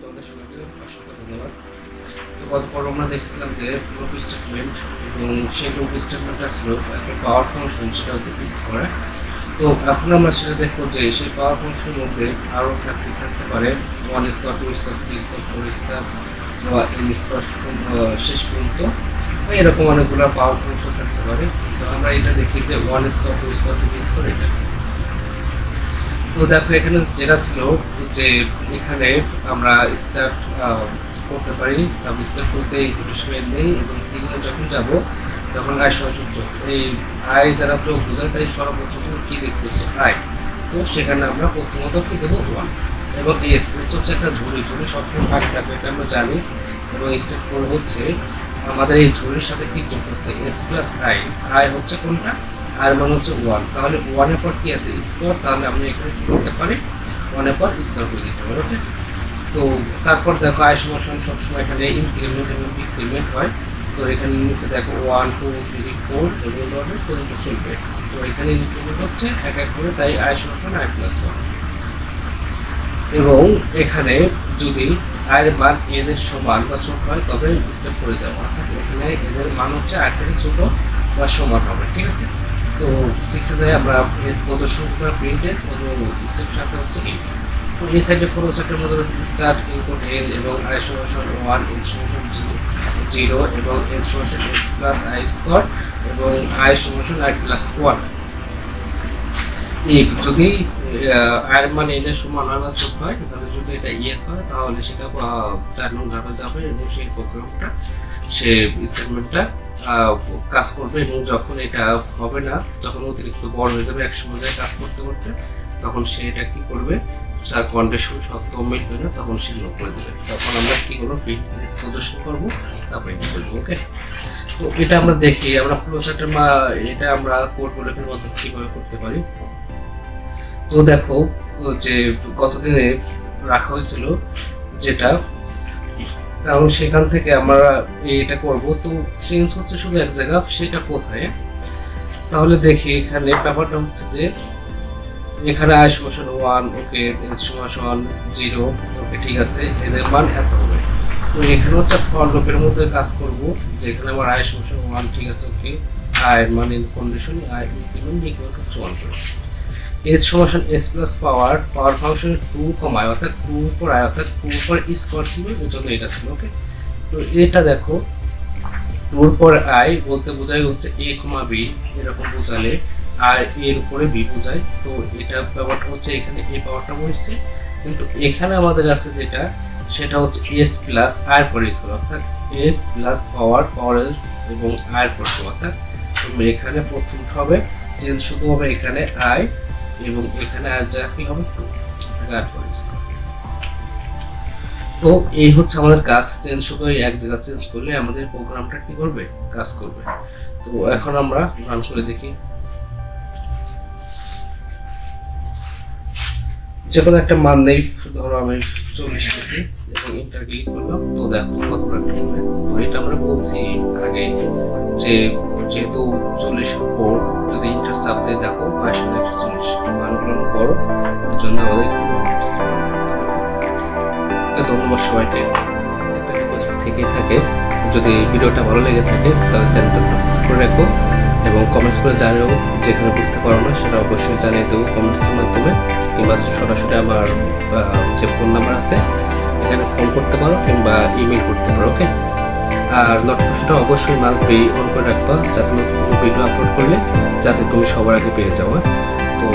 তোমাদের সবাইকে অসংখ্য ধন্যবাদ। তো গত পর্বে আমরা দেখেছিলাম যে লুপ স্টেটমেন্ট এবং সেই লুপ স্টেটমেন্টটা ছিল একটা পাওয়ার ফাংশন, সেটা হচ্ছে স্কোয়ার। তো এখন আমরা সেটা দেখবো যে সেই পাওয়ার ফাংশনের মধ্যে আরও থাকতে পারে 1 স্কোয়ার, 2 স্কোয়ার, 3 স্কোয়ার, 4 স্কোয়ার বা n স্কোয়ার শেষ পর্যন্ত, বা এরকম অনেকগুলো পাওয়ার ফাংশন থাকতে পারে। তো আমরা এটা দেখি যে 1 স্কোয়ার, 2 স্কোয়ার, 3 স্কোয়ার এটা। তো দেখো এখানে যেটা ছিল যে এখানে আমরা স্টার্ট করতে পারি, তারপর স্টার্ট করতে ইকুয়েশন নেই এবং 3 যখন যাব তখন আয় সরাসরি যোগ, এই আয় দ্বারা যোগ বোঝায়, তাই সর্বপ্রথম কী দেখতেছো আয়। তো সেখানে আমরা প্রথমত কী দেবো 1 এবং এস হচ্ছে একটা ঝুড়ি সবসময় ভাগ থাকবে, এটা আমরা জানি। এবং স্টেপ 4 হচ্ছে আমাদের এই ঝুড়ির সাথে কি যোগ হচ্ছে এস প্লাস আই। আয় হচ্ছে কোনটা, আর মান হচ্ছে 1, তাহলে 1-এর পর কি আছে স্কোয়ার, তাহলে আমরা এখানে কি করতে পারি 1-এর পর স্কোয়ার করে দিতে পারি। ওকে, তো তারপর দেখো আয় সমান সবসময় এখানে ইনক্রিমেন্ট এবং ডিক্রিমেন্ট হয়। তো এখানে নিচে দেখো 1 2 3 4 এবং অর্ডার পর্যন্ত চলবে। তো এখানে ইনক্রিমেন্ট হচ্ছে এক এক করে, তাই আয় সমান আই প্লাস 1। এবং এখানে যদি আয়ের মান এদের সমান বা ছোট হয় তবে স্টেপ করে যাবো, অর্থাৎ এখানে এদের মান হচ্ছে আয় থেকে ছোট বা সমান হবে। ঠিক আছে, তো 6 যায় আমরা এস প্রদর্শন করা প্রিন্ট এস এবং স্টেপ সাথে হচ্ছে এই। তো এই সাইডে পুরো সেটের মধ্যে রয়েছে স্টার্ট ইনপুট এল এবং আই সমান 1, এল সমান 0 এবং এস সমান এস প্লাস আই স্কোয়ার এবং আই সমান আই প্লাস 1। এই যদি আয়ের মান এর সমান হয় বা ছোট হয়, তাহলে যদি এটা ইয়েস হয় তাহলে সেটা 4 নং ধাপে যাবে এবং সেই প্রোগ্রামটা সে স্টেটমেন্টটা কাজ করবে। এবং যখন এটা হবে না, যখন অতিরিক্ত বড় হয়ে যাবে এক সময় কাজ করতে করতে, তখন সে এটা কি করবে, তার কন্ডিশন সত্য মিলবে না, তখন সে নো করে দেবে। তখন আমরা কি করবো প্রিন্ট প্রদর্শন করবো, তারপরে এটা করবো। ওকে, তো এটা আমরা দেখি আমরা ফ্লোচার্টের এটা আমরা কোড লেখার মাধ্যমে কিভাবে করতে পারি। তো দেখো যে গতদিনে রাখা হয়েছিল যেটা, কারণ সেখান থেকে আমরা এটা করব। তো চেঞ্জ হচ্ছে শুধু এক জায়গা, সেটা কোথায়, তাহলে দেখি এখানে ব্যাপারটা হচ্ছে যে এখানে আই সমান 1, ওকে, এস সমান 0, ওকে, ঠিক আছে, এদের মান এত হবে। তো এখানে হচ্ছে ফর লুপের মধ্যে কাজ করব, যেখানে আমার আই সমান 1, ঠিক আছে, ওকে, আয়ের মান in condition I increment equal to 1 করে এস সমান এস প্লাস পাওয়ার ফাংশনের 2 কমায়, অর্থাৎ 2 উপর আয়, অর্থাৎ 2 উপর স্কোয়ার ছিল, এর জন্য এটা ছিল। ওকে, তো এটা দেখো 2 উপর আই বলতে বোঝায় হচ্ছে a, b, এরকম বোঝালে আর এর উপরে বি বোঝায়। তো এটা ব্যাপারটা হচ্ছে এখানে এই পাওয়ারটা বসছে, কিন্তু এখানে আমাদের আছে যেটা, সেটা হচ্ছে এস প্লাস আয়ের পরে স্কোয়ার, অর্থাৎ এস প্লাস পাওয়ারের এবং আয়ের পর, অর্থাৎ এখানে প্রথমটা হবে চেঞ্জ শুধু হবে এখানে আয় এবং এখানে আর যা কি হবে 2 আর পরে স্কোয়ার। তো এই হচ্ছে আমাদের কাজ, চেঞ্জ শুধু এক জায়গা চেঞ্জ করলে আমাদের প্রোগ্রামটা কি করবে, কাজ করবে। তো এখন আমরা রান করে দেখি। যে কোনো একটা মান নেই, ধরো আমি 40 কেছি এবং এন্টার ক্লিক করলাম। তো দেখো কতটা হবে। তো এটা আমরা বলছি আগে যে যেহেতু 40 উপর যদি ইন্টার চাপ দিয়ে দেখো 2240 মানগুলো বড়, এর জন্য আমাদের ধন্যবাদ সবাইকে। একটা রিকোয়েস্ট থেকেই থাকে, যদি ভিডিওটা ভালো লেগে থাকে তাহলে চ্যানেলটা সাবস্ক্রাইব করে রাখো এবং কমেন্টস করে জানিও, যেখানে বুঝতে পারো না সেটা অবশ্যই জানিয়ে দেবো কমেন্টসের মাধ্যমে, কিংবা সরাসরি আমার যে ফোন নাম্বার আছে এখানে ফোন করতে পারো কিংবা ইমেল করতে পারো। ওকে, আর নোটিফিকেশনটা অবশ্যই মাস্ট বি অন করে রাখবা, যাতে নতুন ভিডিও আপলোড করলে যাতে তুমি সবার আগে পেয়ে যাও। তো